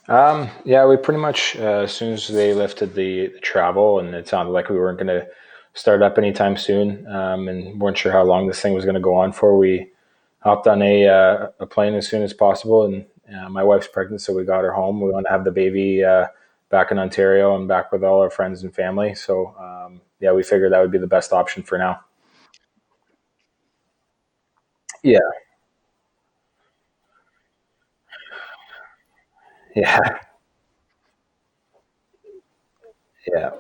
Yeah, we pretty much, as soon as they lifted the travel and it sounded like we weren't going to start up anytime soon, and weren't sure how long this thing was going to go on for, we hopped on a plane as soon as possible. And my wife's pregnant, so we got her home. We want to have the baby back in Ontario and back with all our friends and family. So, yeah, we figured that would be the best option for now. Yeah, yeah, yeah.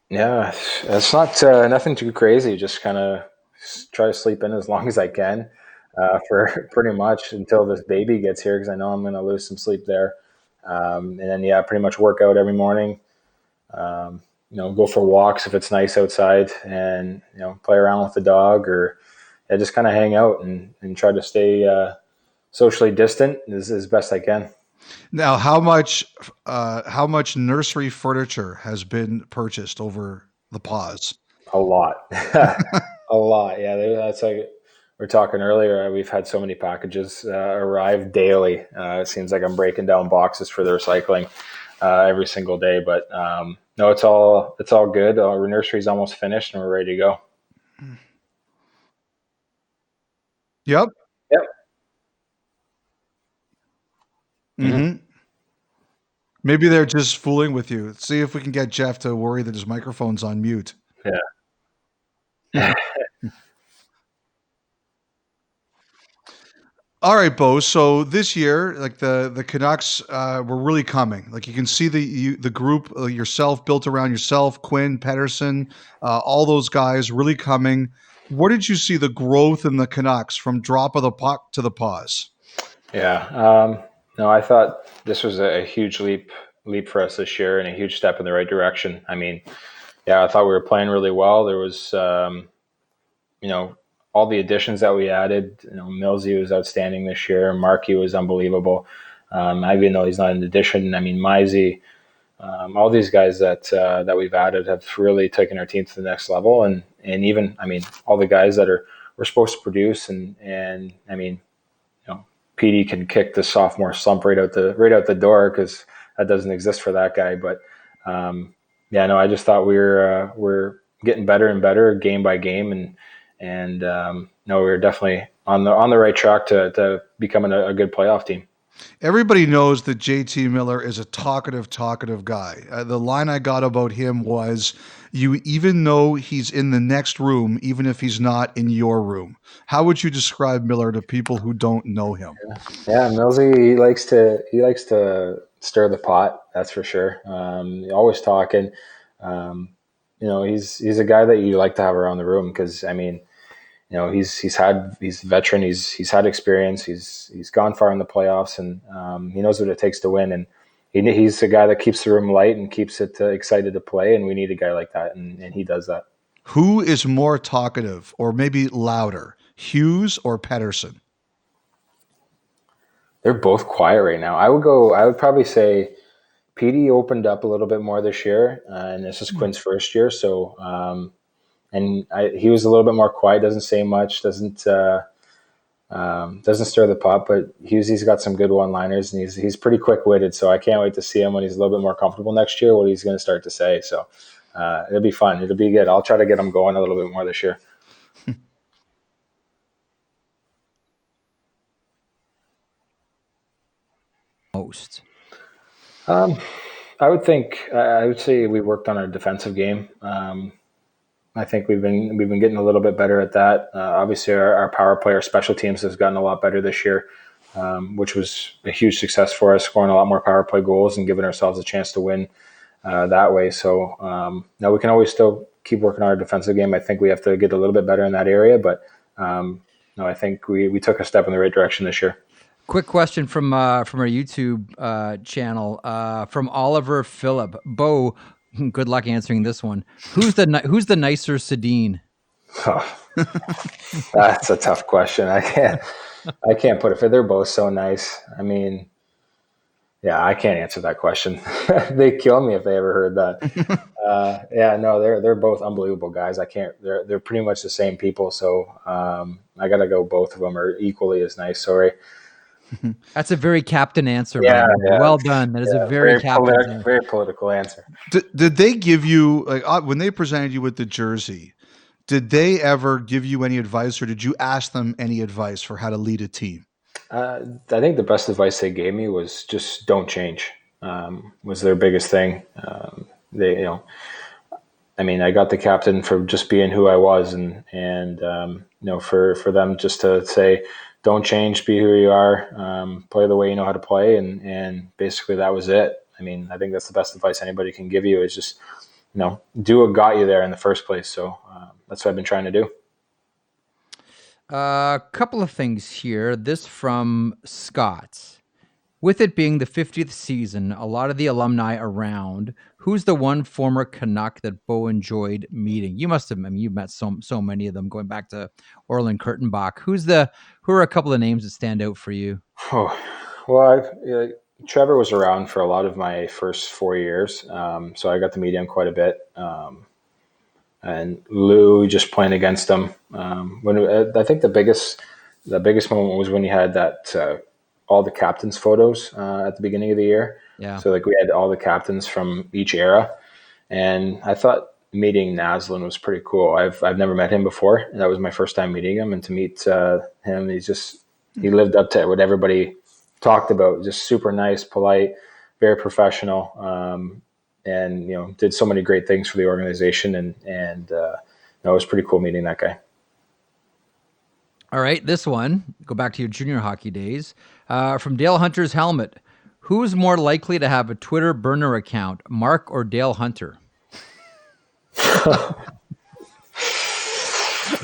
Yeah, it's not nothing too crazy. Just kind of try to sleep in as long as I can, for pretty much until this baby gets here, because I know I'm going to lose some sleep there. And then, yeah, pretty much work out every morning. Go for walks if it's nice outside, and play around with the dog, or yeah, just kind of hang out and try to stay socially distant as best I can. Now, how much nursery furniture has been purchased over the pause? A lot, a lot. Yeah, that's like we're talking earlier. We've had so many packages arrive daily. It seems like I'm breaking down boxes for the recycling every single day. But no, it's all good. Our nursery's almost finished, and we're ready to go. Yep. Yep. Hmm. Mm-hmm. Maybe they're just fooling with you. See if we can get Jeff to worry that his microphone's on mute. Yeah. All right, Bo. So this year, like the Canucks were really coming. Like you can see the group yourself built around yourself, Quinn, Pearson, all those guys really coming. Where did you see the growth in the Canucks from drop of the puck to the pause? Yeah. No, I thought this was a huge leap for us this year and a huge step in the right direction. I mean, yeah, I thought we were playing really well. There was, you know, all the additions that we added. Millsy was outstanding this year. Markey was unbelievable. Even though he's not an addition, I mean, Mizey, all these guys that we've added have really taken our team to the next level. And even, I mean, all the guys that are we're supposed to produce, and I mean, PD can kick the sophomore slump right out the door, because that doesn't exist for that guy. But yeah, no, I just thought we're getting better and better game by game, and no, we're definitely on the right track to becoming a good playoff team. Everybody knows that JT Miller is a talkative guy. The line I got about him was, "You even know he's in the next room, even if he's not in your room." How would you describe Miller to people who don't know him? Yeah, Millsy, he likes to stir the pot. That's for sure. Always talking. Um, he's a guy that you like to have around the room, because I mean, he's a veteran. He's had experience. He's gone far in the playoffs, and he knows what it takes to win. And he's a guy that keeps the room light and keeps it excited to play. And we need a guy like that, and he does that. Who is more talkative or maybe louder, Hughes or Pedersen? They're both quiet right now. I would probably say PD opened up a little bit more this year, and this is Quinn's first year. So, he was a little bit more quiet. Doesn't say much. Doesn't stir the pot, but he's got some good one-liners, and he's pretty quick-witted. So I can't wait to see him when he's a little bit more comfortable next year, what he's going to start to say. So it'll be fun. It'll be good. I'll try to get him going a little bit more this year. Most. Um, I would say we worked on our defensive game. I think we've been getting a little bit better at that. Obviously, our power play, our special teams has gotten a lot better this year, which was a huge success for us, scoring a lot more power play goals and giving ourselves a chance to win that way. So now we can always still keep working on our defensive game. I think we have to get a little bit better in that area, but no, I think we took a step in the right direction this year. Quick question from our YouTube channel from Oliver Phillip. Bo, good luck answering this one. Who's the nicer Sedin? Oh, that's a tough question. I can't put it. They're both so nice. I mean, Yeah, I can't answer that question. They kill me if they ever heard that. Yeah, no, they're both unbelievable guys. I can't. They're pretty much the same people. So I got to go. Both of them are equally as nice. Sorry. That's a very captain answer, by Yeah, the way. yeah, Well done. That is a very captain answer. very political answer. Did they give you, like, when they presented you with the jersey? Did they ever give you any advice, or did you ask them any advice for how to lead a team? I think the best advice they gave me was just don't change. Was their biggest thing. They, I mean, I got the captain for just being who I was, and for them just to say, don't change, be who you are, play the way you know how to play, and basically that was it. I mean, I think that's the best advice anybody can give you is just, do what got you there in the first place. So that's what I've been trying to do. A couple of things here. This from Scott. With it being the 50th season, a lot of the alumni around, who's the one former Canuck that Bo enjoyed meeting? You must have, you've met so many of them going back to Orland Kurtenbach. Who are a couple of names that stand out for you? Oh, well, Trevor was around for a lot of my first 4 years, so I got to meet him quite a bit. And Lou, just playing against him. I think the biggest moment was when he had that all the captains photos at the beginning of the year. Yeah. So we had all the captains from each era, and I thought meeting Naslund was pretty cool. I've never met him before, and that was my first time meeting him. And to meet him, he lived up to what everybody talked about. Just super nice, polite, very professional, and did so many great things for the organization. And it was pretty cool meeting that guy. All right, this one, go back to your junior hockey days. From Dale Hunter's helmet, who's more likely to have a Twitter burner account, Mark or Dale Hunter?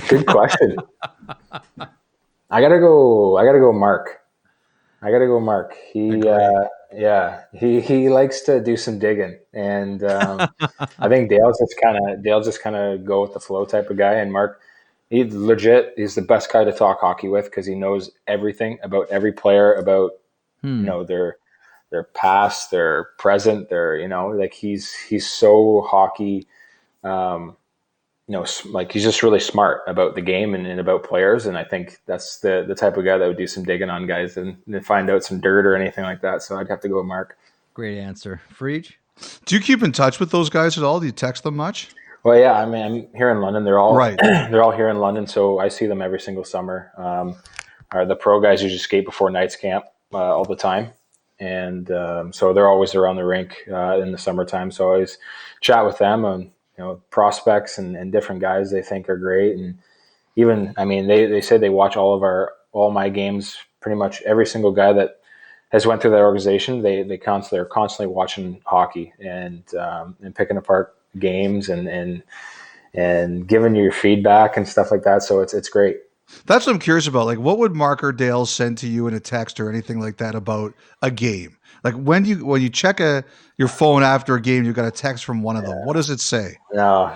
Good question. I gotta go Mark. He likes to do some digging, and I think Dale's just kind of go with the flow type of guy, and Mark, he's the best guy to talk hockey with because he knows everything about every player, about their past, their present, he's so hockey. He's just really smart about the game and about players, and I think that's the type of guy that would do some digging on guys and find out some dirt or anything like that. So I'd have to go with Mark. Great answer. Freach? Do you keep in touch with those guys at all? Do you text them much? Well, yeah, I mean, I'm here in London. They're all right. They're all here in London, so I see them every single summer. The pro guys usually skate before Knights camp all the time, and so they're always around the rink in the summertime. So I always chat with them on prospects and different guys they think are great, and even they say they watch all my games, pretty much every single guy that has went through that organization. They're constantly watching hockey and picking apart games and giving you your feedback and stuff like that. So it's great. That's what I'm curious about. Like, what would Mark or Dale send to you in a text or anything like that about a game? Like when you check your phone after a game, you got a text from one of them. What does it say? No,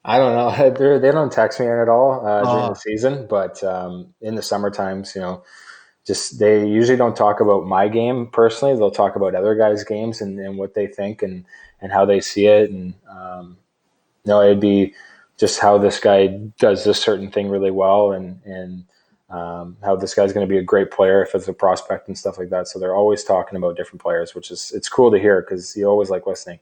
I don't know. They don't text me at all during the season, but in the summer times, they usually don't talk about my game personally. They'll talk about other guys' games and what they think and how they see it. And it'd be just how this guy does this certain thing really well, and how this guy's going to be a great player if it's a prospect and stuff like that. So they're always talking about different players, which it's cool to hear because you always like listening.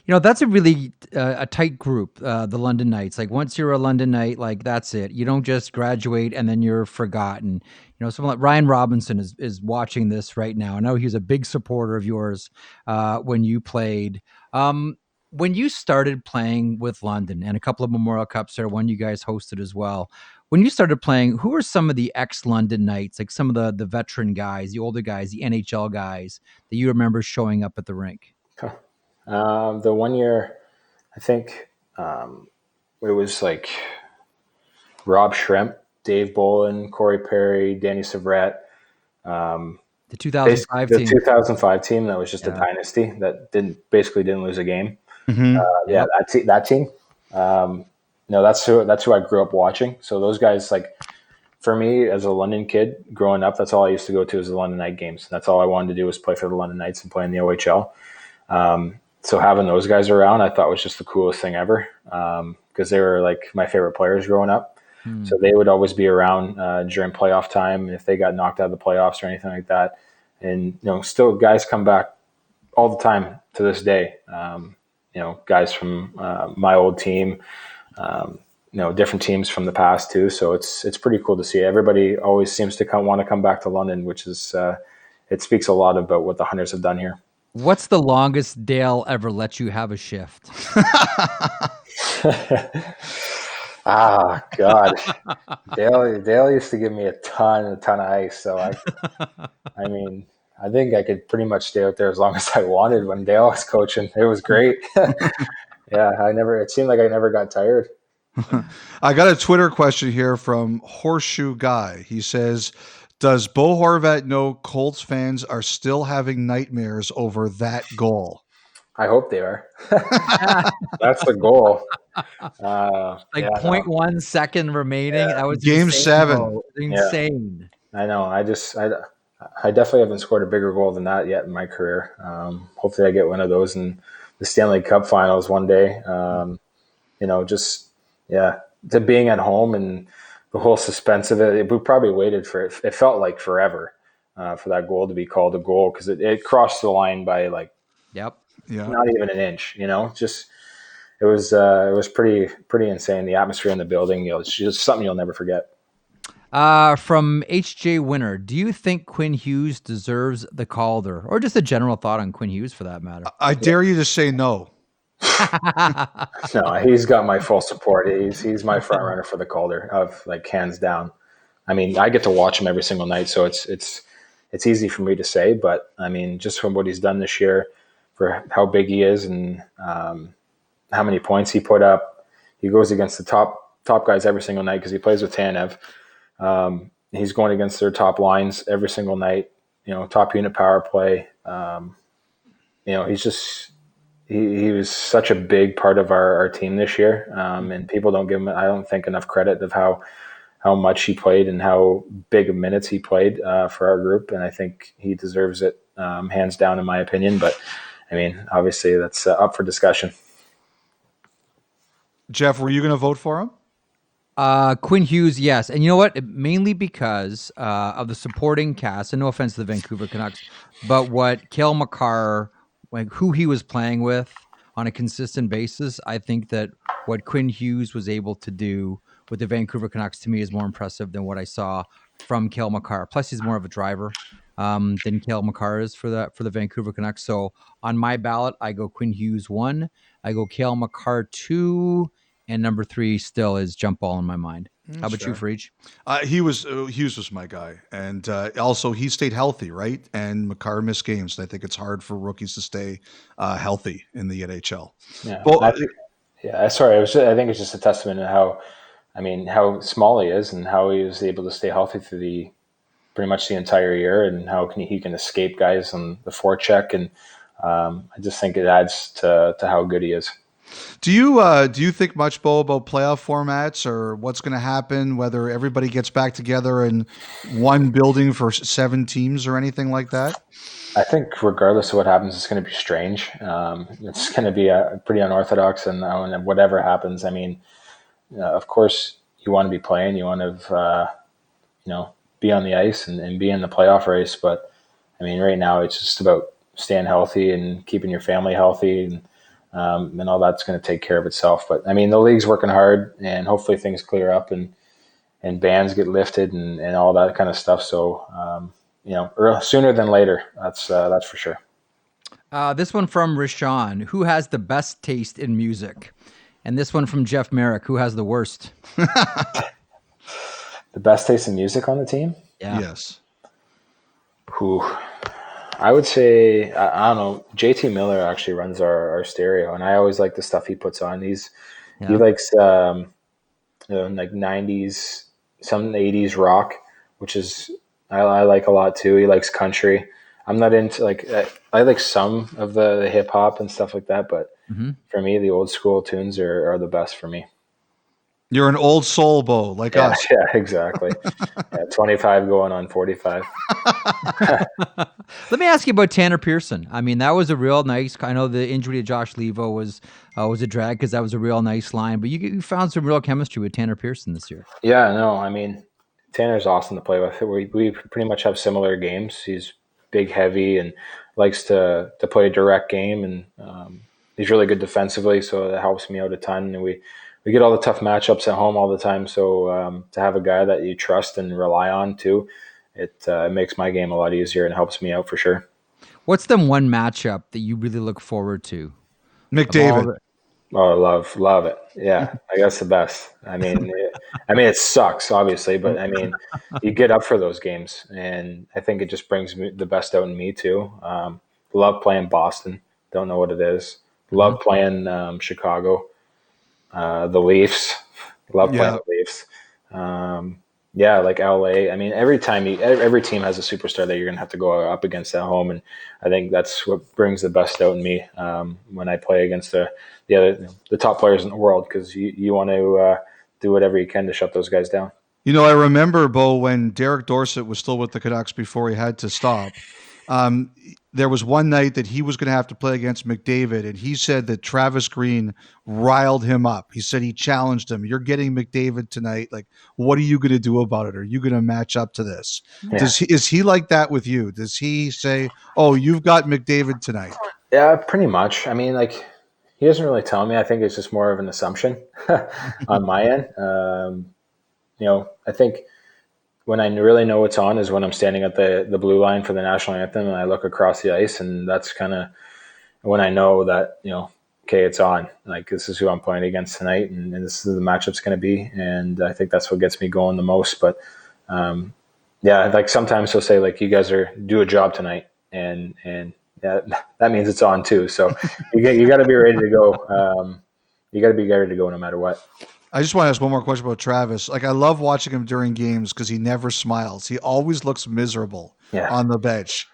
That's a really a tight group, the London Knights. Like once you're a London Knight, like that's it. You don't just graduate and then you're forgotten. Someone like Ryan Robinson is watching this right now. I know he was a big supporter of yours when you played. When you started playing with London, and a couple of Memorial Cups are one you guys hosted as well. When you started playing, who are some of the ex-London Knights, like some of the veteran guys, the older guys, the NHL guys that you remember showing up at the rink? The 1 year, I think it was like Rob Shrimp, Dave Bolin, Corey Perry, Danny Savret. The 2005 team. The 2005 team that was just a dynasty that didn't lose a game. Mm-hmm. That team. That's who I grew up watching. So those guys, like for me as a London kid growing up, that's all I used to go to was the London Night games. That's all I wanted to do was play for the London Knights and play in the OHL. So having those guys around, I thought was just the coolest thing ever because they were like my favorite players growing up. So they would always be around during playoff time if they got knocked out of the playoffs or anything like that. And still guys come back all the time to this day. Guys from my old team, different teams from the past too. So it's pretty cool to see. Everybody always seems to want to come back to London, which is it speaks a lot about what the Hunters have done here. What's the longest Dale ever let you have a shift? Ah, God. Dale used to give me a ton of ice. So I mean, I think I could pretty much stay out there as long as I wanted when Dale was coaching. It was great. Yeah, it seemed like I never got tired. I got a Twitter question here from Horseshoe Guy. He says, does Bo Horvat know Colts fans are still having nightmares over that goal? I hope they are. That's the goal. 0.1 second remaining. Yeah. That was Game insane, 7. bro. Insane. I know. I definitely haven't scored a bigger goal than that yet in my career. Hopefully I get one of those in the Stanley Cup finals one day. To being at home and the whole suspense of it, we probably waited for it. It felt like forever for that goal to be called a goal because it crossed the line by Yep. not even an inch. It was pretty insane. The atmosphere in the building, it's just something you'll never forget. From HJ Winner, do you think Quinn Hughes deserves the Calder, or just a general thought on Quinn Hughes for that matter? I dare you to say no. No, he's got my full support. He's my front runner for the Calder, of hands down. I mean, I get to watch him every single night, so it's easy for me to say. But I mean, just from what he's done this year, for how big he is and how many points he put up, he goes against the top guys every single night because he plays with Tanev. He's going against their top lines every single night. Top unit power play. He's just. He was such a big part of our team this year, and people don't give him, I don't think, enough credit of how much he played and how big of minutes he played for our group, and I think he deserves it hands down, in my opinion. But I mean, obviously, that's up for discussion. Jeff, were you going to vote for him? Quinn Hughes, yes. And you know what? Mainly because of the supporting cast, and no offense to the Vancouver Canucks, but what Cale Makar, who he was playing with on a consistent basis, I think that what Quinn Hughes was able to do with the Vancouver Canucks to me is more impressive than what I saw from Cale Makar. Plus, he's more of a driver than Cale Makar is for the Vancouver Canucks. So on my ballot, I go Quinn Hughes 1, I go Cale Makar 2, and number 3 still is jump ball in my mind. How about you, Freach? Hughes was my guy, and also he stayed healthy, right? And Makar missed games. And I think it's hard for rookies to stay healthy in the NHL. Yeah, sorry. I think it's just a testament to how small he is and how he was able to stay healthy through pretty much the entire year, and how he can escape guys on the forecheck, and I just think it adds to how good he is. Do you think much, Bo, about playoff formats or what's going to happen, whether everybody gets back together in one building for 7 teams or anything like that? I think regardless of what happens, it's going to be strange. It's going to be pretty unorthodox, and whatever happens, I mean, of course, you want to be playing, you want to, be on the ice and be in the playoff race. But I mean, right now, it's just about staying healthy and keeping your family healthy, and all that's going to take care of itself. But I mean, the league's working hard, and hopefully things clear up and bans get lifted and all that kind of stuff. So, sooner than later, that's for sure. This one from Rashawn, who has the best taste in music? And this one from Jeff Merrick, who has the worst? The best taste in music on the team? Yeah. Yes. Whew. I would say, I don't know, JT Miller actually runs our stereo, and I always like the stuff he puts on. He likes like 90s, some 80s rock, which is I like a lot too. He likes country. I'm not into I like some of the hip hop and stuff like that, but for me, the old school tunes are the best for me. You're an old soul, Bo, like Yeah, us. yeah, exactly. Yeah, 25 going on 45. Let me ask you about Tanner Pearson. I mean, that was a real nice. I know the injury to Josh Levo was a drag because that was a real nice line. But you found some real chemistry with Tanner Pearson this year. Yeah, no, I mean, Tanner's awesome to play with. We pretty much have similar games. He's big, heavy, and likes to play a direct game, and he's really good defensively, so that helps me out a ton. And we get all the tough matchups at home all the time, so to have a guy that you trust and rely on too, it makes my game a lot easier and helps me out for sure. What's the one matchup that you really look forward to? McDavid. Oh, love it. Yeah, I guess the best. It sucks, obviously, but I mean, you get up for those games, and I think it just brings the best out in me too. Love playing Boston. Don't know what it is. Love playing Chicago. The Leafs. Love playing the Leafs. Yeah, like LA. I mean, every team has a superstar that you're gonna have to go up against at home, and I think that's what brings the best out in me when I play against the top players in the world, because you want to do whatever you can to shut those guys down. I remember, Bo, when Derek Dorsett was still with the Canucks before he had to stop. There was one night that he was going to have to play against McDavid, and he said that Travis Green riled him up. He said he challenged him. You're getting McDavid tonight. Like, what are you going to do about it? Are you going to match up to this? Yeah. Is he like that with you? Does he say, "Oh, you've got McDavid tonight"? Yeah, pretty much. I mean, like, he doesn't really tell me. I think it's just more of an assumption on my end. I think when I really know what's on is when I'm standing at the blue line for the national anthem and I look across the ice, and that's kind of when I know that, okay, it's on. Like, this is who I'm playing against tonight, and this is the matchup's going to be. And I think that's what gets me going the most. But yeah, like sometimes he'll say, like, you guys do a job tonight, and yeah, that means it's on too. So you got to be ready to go. You got to be ready to go no matter what. I just want to ask one more question about Travis. Like, I love watching him during games because he never smiles. He always looks miserable on the bench.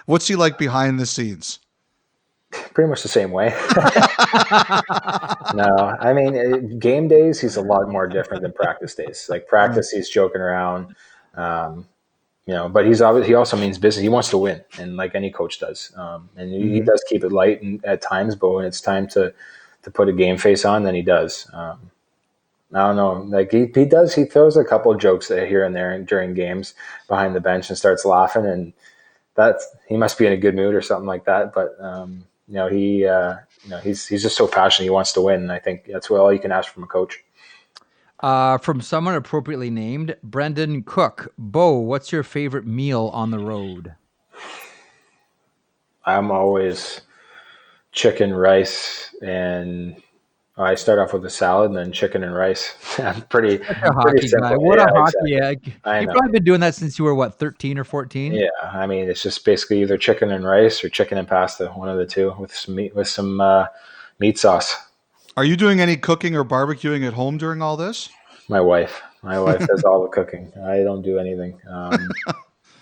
What's he like behind the scenes? Pretty much the same way. No, I mean, game days, he's a lot more different than practice days. Like, practice, he's joking around, but he also means business. He wants to win, and like any coach does. And he does keep it light at times, but when it's time to put a game face on, then he does. I don't know. Like, he does. He throws a couple of jokes here and there during games behind the bench and starts laughing, and he must be in a good mood or something like that. But he's just so passionate. He wants to win, and I think that's all you can ask from a coach. From someone appropriately named, Brendan Cook. Bo, what's your favorite meal on the road? I'm always chicken, rice, and I start off with a salad and then chicken and rice. I'm pretty simple. Guy. What a hockey egg. You've probably been doing that since you were, 13 or 14? Yeah, I mean, it's just basically either chicken and rice or chicken and pasta, one of the two, with some meat sauce. Are you doing any cooking or barbecuing at home during all this? My wife does all the cooking. I don't do anything.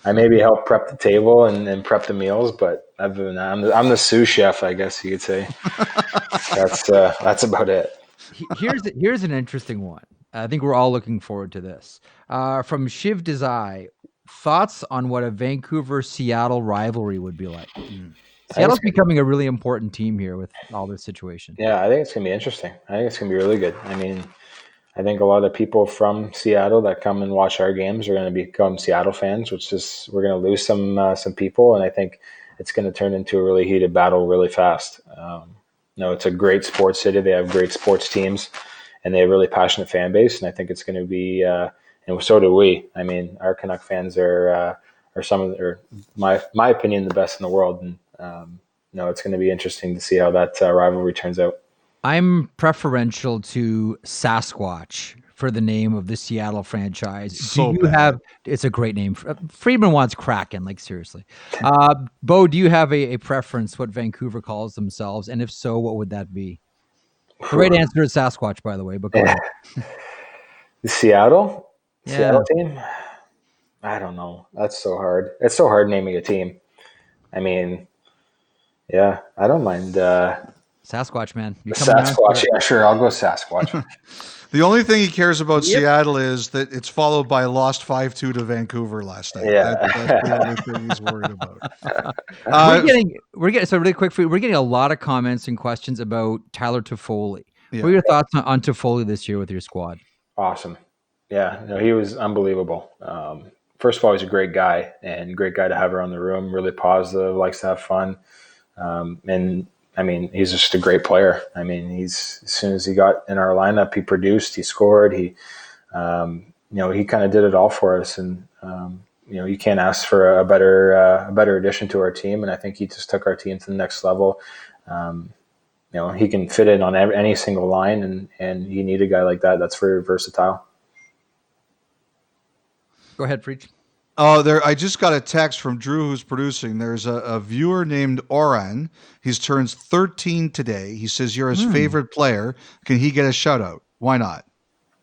I maybe help prep the table and prep the meals, but other than that, I'm the sous chef, I guess you could say. That's about it. Here's an interesting one. I think we're all looking forward to this. From Shiv Desai, thoughts on what a Vancouver-Seattle rivalry would be like? Seattle's becoming a really important team here with all this situation. Yeah, I think it's going to be interesting. I think it's going to be really good. I mean, I think a lot of people from Seattle that come and watch our games are going to become Seattle fans, which is, we're going to lose some people, and I think it's going to turn into a really heated battle really fast. It's a great sports city. They have great sports teams, and they have a really passionate fan base, and I think it's going to be, and so do we. I mean, our Canuck fans are my opinion, the best in the world, and it's going to be interesting to see how that rivalry turns out. I'm preferential to Sasquatch for the name of the Seattle franchise. It's a great name. Friedman wants Kraken, like, seriously. Bo, do you have a preference what Vancouver calls themselves? And if so, what would that be? The right answer is Sasquatch, by the way, but go ahead. The Seattle team? I don't know. That's so hard. It's so hard naming a team. I mean, yeah, I don't mind. Sasquatch, man. You coming around? Sasquatch, yeah, sure. I'll go Sasquatch. The only thing he cares about Yep. Seattle is that it's followed by lost 5-2 to Vancouver last night. Yeah. That's the only thing he's worried about. We're getting so really quick for you. We're getting a lot of comments and questions about Tyler Toffoli. Yeah. What are your thoughts on Toffoli this year with your squad? Awesome. Yeah, no, he was unbelievable. First of all, he's a great guy and great guy to have around the room. Really positive, likes to have fun. And I mean, he's just a great player. I mean, as soon as he got in our lineup, he produced, he scored, he kind of did it all for us. And, you can't ask for a better addition to our team. And I think he just took our team to the next level. He can fit in on any single line, and you need a guy like that. That's very versatile. Go ahead, Freach. Oh, I just got a text from Drew, who's producing. There's a viewer named Oren. He's turns 13 today. He says you're his favorite player. Can he get a shout out? Why not?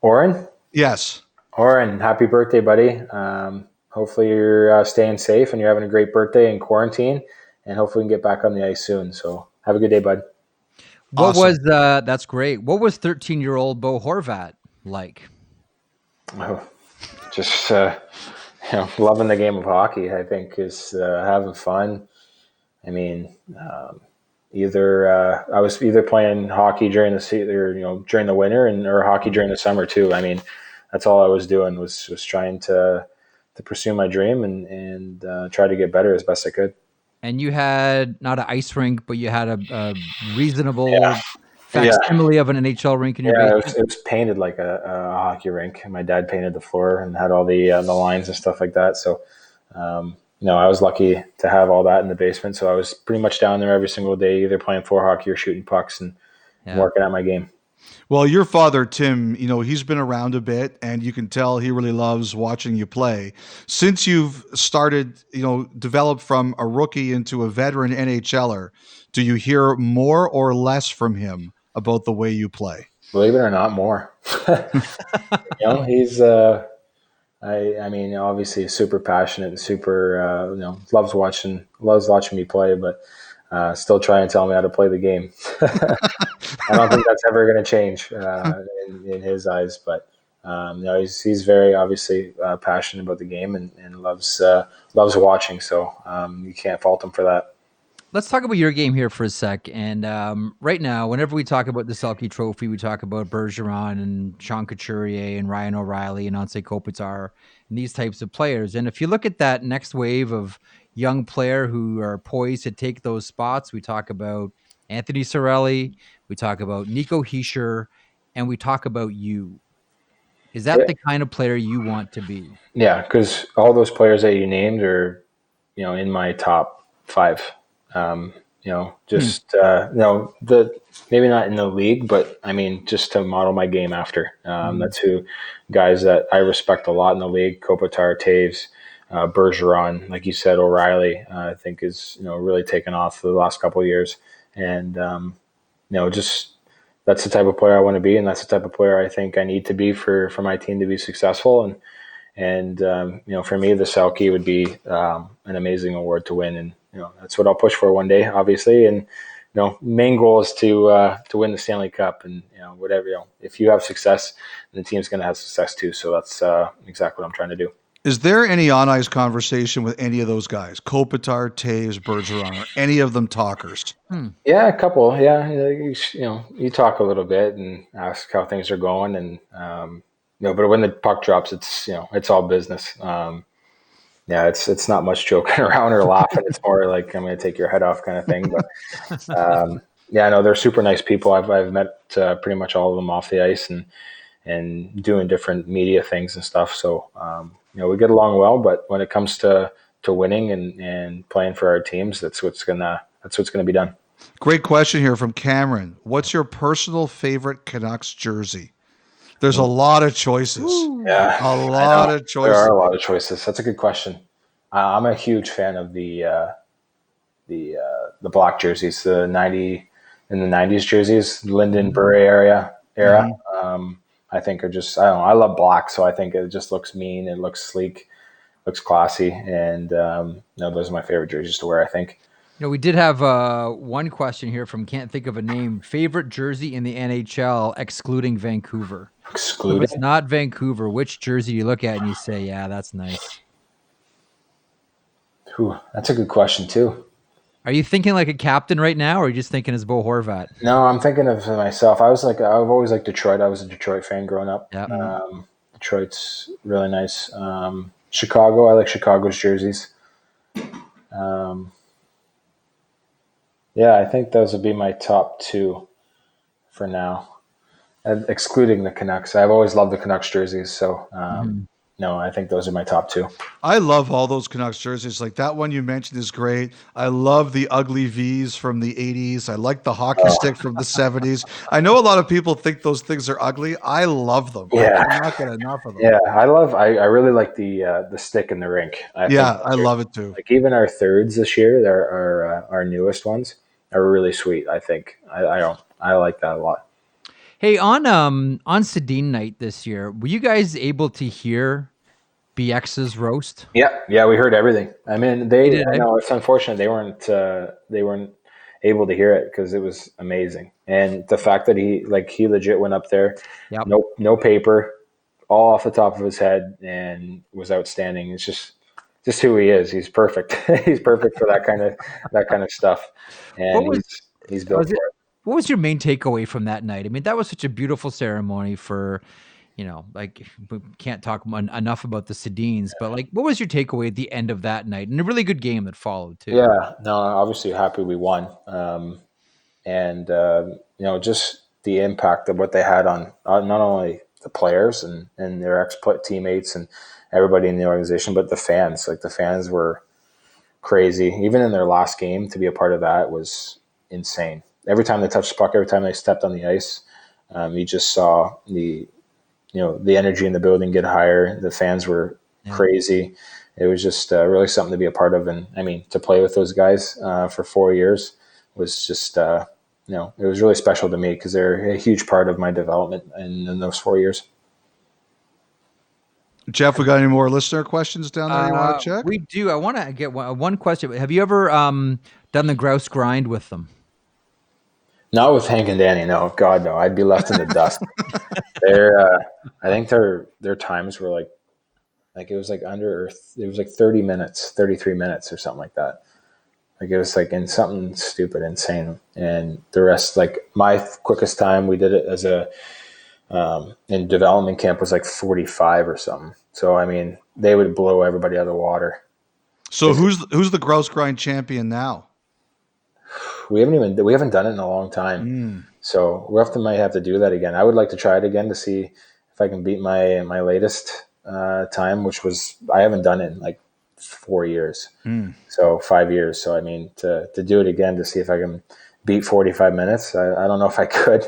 Oren? Yes. Oren, happy birthday, buddy. Hopefully you're staying safe and you're having a great birthday in quarantine, and hopefully we can get back on the ice soon. So have a good day, bud. That's great. What was 13-year-old Bo Horvat like? Oh, just loving the game of hockey. I think is having fun. I mean, I was either playing hockey during the season, or during the winter, or hockey during the summer too. I mean, that's all I was doing was trying to pursue my dream and try to get better as best I could. And you had not an ice rink, but you had a reasonable facsimile of an NHL rink in your basement. It was painted like a hockey rink. My dad painted the floor and had all the lines and stuff like that. So, I was lucky to have all that in the basement. So I was pretty much down there every single day, either playing floor hockey or shooting pucks and working at my game. Well, your father, Tim, he's been around a bit, and you can tell he really loves watching you play. Since you've started, developed from a rookie into a veteran NHLer, do you hear more or less from him about the way you play? Believe it or not, more. He's obviously super passionate and super loves watching me play, but still try and tell me how to play the game. I don't think that's ever going to change in his eyes, but he's very obviously passionate about the game and loves watching. So you can't fault him for that. Let's talk about your game here for a sec. And right now, whenever we talk about the Selke Trophy, we talk about Bergeron and Sean Couturier and Ryan O'Reilly and Anze Kopitar and these types of players. And if you look at that next wave of young player who are poised to take those spots, we talk about Anthony Cirelli, we talk about Nico Hischier, and we talk about you. Is that the kind of player you want to be? Yeah, because all those players that you named are, in my top 5. Maybe not in the league, but I mean, just to model my game after. That's who guys that I respect a lot in the league: Kopitar, Taves, Bergeron, like you said, O'Reilly. I think is really taken off the last couple of years, and just that's the type of player I want to be, and that's the type of player I think I need to be for my team to be successful. And for me, the Selke would be an amazing award to win, and that's what I'll push for one day, obviously. And main goal is to win the Stanley Cup, and whatever. If you have success, the team's going to have success too. So that's exactly what I'm trying to do. Is there any on-ice conversation with any of those guys? Kopitar, Taves, Bergeron, or any of them talkers? Yeah, a couple. Yeah, you talk a little bit and ask how things are going, and but when the puck drops, it's it's all business. It's not much joking around or laughing. It's more like I'm going to take your head off kind of thing. But they're super nice people. I've met pretty much all of them off the ice and doing different media things and stuff. So we get along well. But when it comes to winning and playing for our teams, that's what's gonna be done. Great question here from Cameron. What's your personal favorite Canucks jersey? There's a lot of choices. Yeah, a lot of choices. There are a lot of choices. That's a good question. I'm a huge fan of the black jerseys, the 90s jerseys, Linden Bure era. Mm-hmm. I think are just, I don't know, I love black, so I think it just looks mean, it looks sleek, looks classy, and those are my favorite jerseys to wear, I think. We did have one question here from can't think of a name. Favorite jersey in the NHL, excluding Vancouver. So if it's Excluding? not Vancouver, which jersey you look at and you say, yeah, that's nice? Whew, that's a good question too. Are you thinking like a captain right now, or are you just thinking as Bo Horvat? No, I'm thinking of myself. I've always liked Detroit. I was a Detroit fan growing up. Yeah. Detroit's really nice. Chicago, I like Chicago's jerseys. Um, yeah, I think those would be my top two for now, excluding the Canucks. I've always loved the Canucks jerseys, so no, I think those are my top two. I love all those Canucks jerseys. Like that one you mentioned is great. I love the ugly V's from the 80s. I like the hockey stick from the 70s. I know a lot of people think those things are ugly. I love them. Yeah. I cannot get enough of them. Yeah, I really like the stick in the rink. I think I love it too. like even our thirds this year, our newest ones are really sweet. I think I like that a lot. Hey, on Sedin Night this year, were you guys able to hear BX's roast? Yeah, we heard everything. I mean, did, eh? know it's unfortunate they weren't able to hear it because it was amazing, and the fact that he legit went up there, Yep. no paper, all off the top of his head, and was outstanding. It's just who he is. He's perfect. He's perfect for that kind of stuff, and he's built for it. What was your main takeaway from that night? I mean, that was such a beautiful ceremony for, like we can't talk enough about the Sedins, but like, what was your takeaway at the end of that night and a really good game that followed too? Yeah, no, obviously happy we won, and just the impact of what they had on not only the players and their teammates and everybody in the organization, but the fans. Like the fans were crazy. Even in their last game, to be a part of that was insane. Every time they touched the puck, every time they stepped on the ice, you just saw the energy in the building get higher. The fans were crazy. It was just really something to be a part of. And I mean, to play with those guys for 4 years was just, it was really special to me because they're a huge part of my development in those 4 years. Jeff, we got any more listener questions down there you want to check? We do. I want to get one question. Have you ever done the grouse grind with them? Not with Hank and Danny, no. God, no. I'd be left in the dust. I think their times were like it was like under Earth. It was like 30 minutes, 33 minutes or something like that. Like it was like in something stupid, insane. And the rest, like my quickest time, we did it as in development camp was like 45 or something. So, I mean, they would blow everybody out of the water. So who's the grouse grind champion now? We haven't done it in a long time. So might have to do that again. I would like to try it again to see if I can beat my latest time, which was I haven't done it in like 4 years. So 5 years. So I mean to do it again to see if I can beat 45 minutes. I don't know if I could.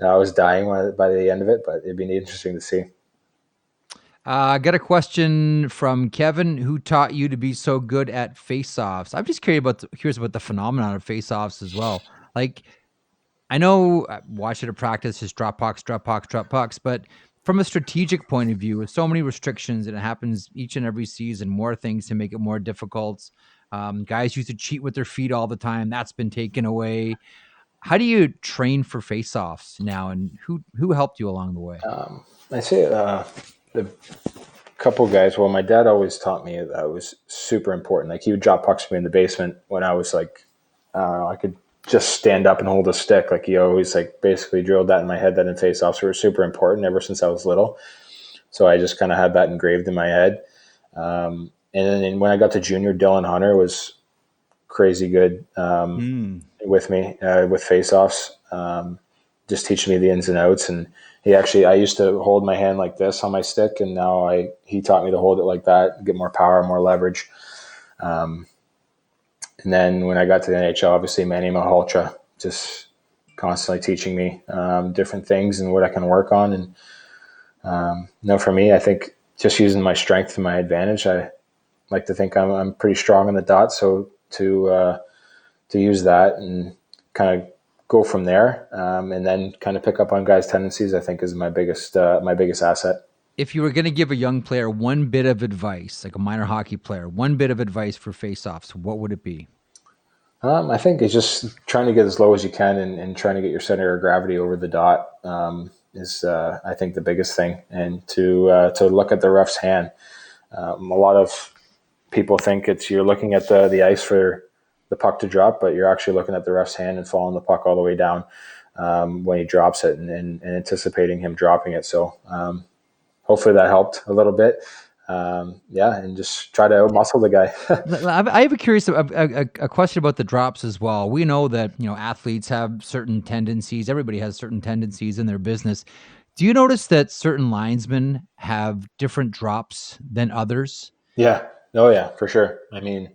I was dying by the end of it, but it'd be interesting to see. I got a question from Kevin. Who taught you to be so good at face-offs? I'm just curious about the phenomenon of face-offs as well. Like, I know I watched it at practice, just drop pucks, but from a strategic point of view, with so many restrictions and it happens each and every season, more things to make it more difficult. Guys used to cheat with their feet all the time. That's been taken away. How do you train for face-offs now, and who helped you along the way? I say the couple guys. Well, my dad always taught me that it was super important. Like he would drop pucks for me in the basement when I was like, I could just stand up and hold a stick. Like he always like basically drilled that in my head that in face-offs were super important ever since I was little. So I just kind of had that engraved in my head. And then when I got to junior, Dylan Hunter was crazy good with me with face-offs, just teaching me the ins and outs. And I used to hold my hand like this on my stick, and now he taught me to hold it like that, get more power, more leverage. And then when I got to the NHL, obviously Manny Malhotra just constantly teaching me different things and what I can work on. And for me, I think just using my strength to my advantage, I like to think I'm pretty strong on the dot. So to use that and kind of go from there, and then kind of pick up on guys' tendencies, I think is my biggest asset. If you were going to give a young player one bit of advice, like a minor hockey player, one bit of advice for face-offs, what would it be? I think it's just trying to get as low as you can and trying to get your center of gravity over the dot is, I think, the biggest thing. And to look at the ref's hand. A lot of people think you're looking at the ice for the puck to drop, but you're actually looking at the ref's hand and following the puck all the way down when he drops it and anticipating him dropping it. So hopefully that helped a little bit. And just try to muscle the guy. I have a question about the drops as well. We know that athletes have certain tendencies. Everybody has certain tendencies in their business. Do you notice that certain linesmen have different drops than others? Yeah. Oh yeah, for sure. I mean,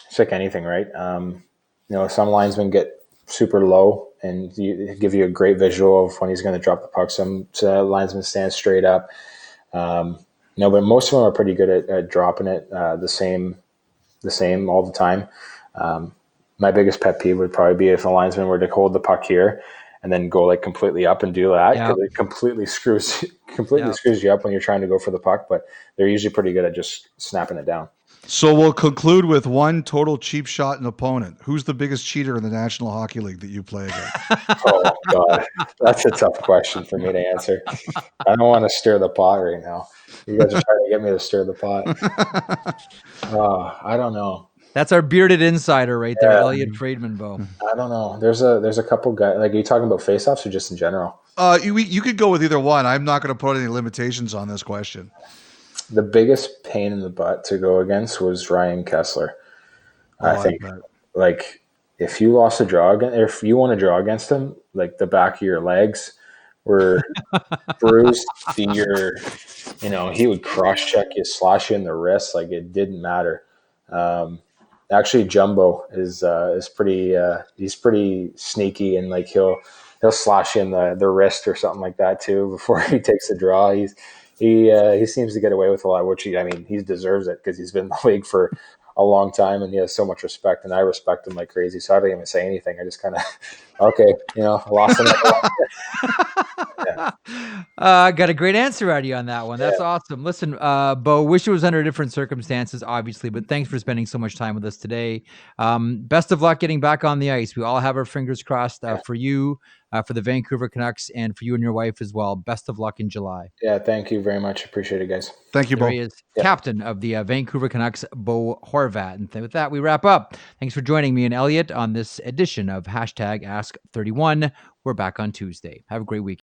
it's like anything, right? Some linesmen get super low and give you a great visual of when he's going to drop the puck. Some linesmen stand straight up. But most of them are pretty good at dropping it the same all the time. My biggest pet peeve would probably be if a linesman were to hold the puck here and then go like completely up and do that, because it completely screws you up when you're trying to go for the puck. But they're usually pretty good at just snapping it down. So we'll conclude with one total cheap shot an opponent. Who's the biggest cheater in the National Hockey League that you play against? Oh God, that's a tough question for me to answer. I don't want to stir the pot right now. You guys are trying to get me to stir the pot. I don't know. That's our bearded insider right there, Elliotte Friedman, Bo. I don't know. There's a couple guys. Like, are you talking about faceoffs or just in general? You could go with either one. I'm not going to put any limitations on this question. The biggest pain in the butt to go against was Ryan Kessler. I think, like, if you lost a draw, if you won a draw against him, like the back of your legs were bruised. He would cross check you, slash you in the wrist, like it didn't matter. Actually, Jumbo is pretty. He's pretty sneaky, and like he'll slash you in the wrist or something like that too before he takes a draw. He seems to get away with a lot, which he deserves it because he's been in the league for a long time and he has so much respect, and I respect him like crazy. So I don't even say anything. I just kind of, okay, I lost him. Got a great answer out of you on that one. That's awesome. Listen, Bo, wish it was under different circumstances, obviously, but thanks for spending so much time with us today. Best of luck getting back on the ice. We all have our fingers crossed for you, for the Vancouver Canucks, and for you and your wife as well. Best of luck in July. Yeah, thank you very much. Appreciate it, guys. Thank you, Bo. There he is, captain of the Vancouver Canucks, Bo Horvat. And with that, we wrap up. Thanks for joining me and Elliotte on this edition of #Ask31. We're back on Tuesday. Have a great week.